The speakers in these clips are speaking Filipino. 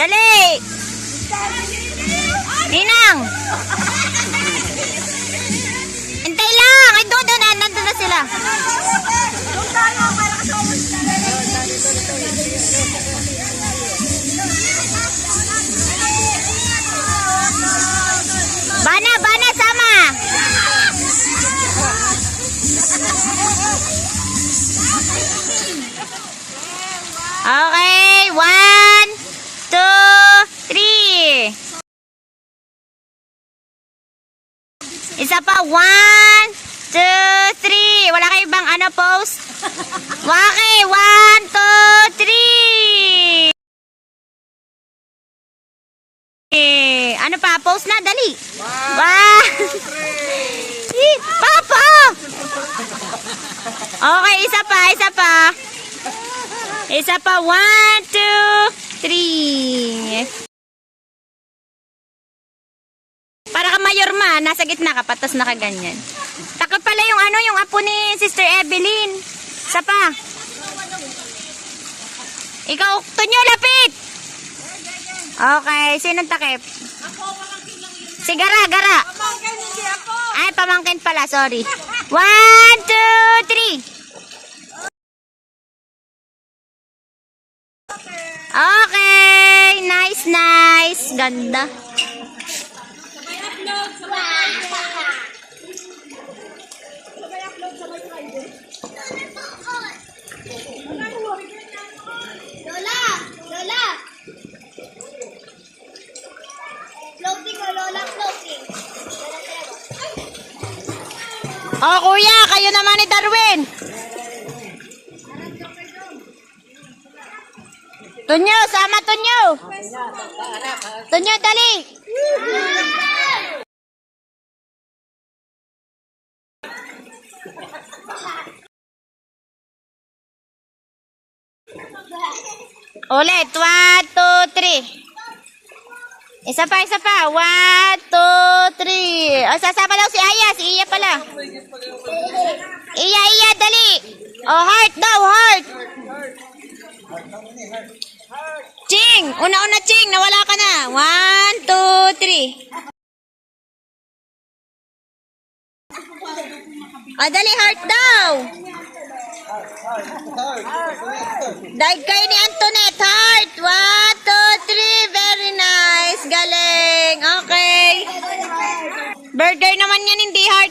Dali! Ninang! Hintay lang! Ay, doon na. Nandun na sila. Bana, sama! Okay, 1, 2, 3. Isa pa, 1, 2, 3. Wala kayo bang pose? Okay, 1, 2, 3. Ano pa? Pose na, dali. 1, 2, 3. Papa! Okay, isa pa. Isa pa, 1, 2, 3. Para ka mayorma, nasa gitna ka, patas na ka ganyan. Takot pala yung yung apo ni Sister Evelyn. Isa pa. Ikaw, Tunyo, lapit! Okay, sinong takip? Si Gara. Ay, pamangkin pala, sorry. 1, 2, 3. Okay, nice. Ganda. Lola. Floating. Oh, kuya, kayo naman ni Darwin. Tunyo, sama Tunyo. Tunyo, dali. Ulit, 1, 2, 3. Isa pa. 1, 2, 3. O, sasama daw si Aya. Si Iya pala. Iya, dali. O, heart daw, heart. Ching! Una, Ching. Nawala ka na. 1, 2, 3. O, dali, heart daw. Daig kayo ni Antoinette, heart. 1, 2, 3. Very nice. Galing. Okay. Burger naman yan, hindi heart.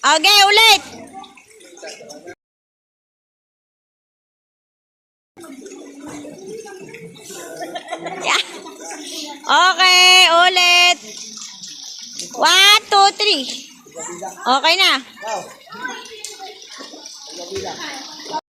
Okay, ulit. Yeah. Okay, ulit. 1, 2, 3. Okay na.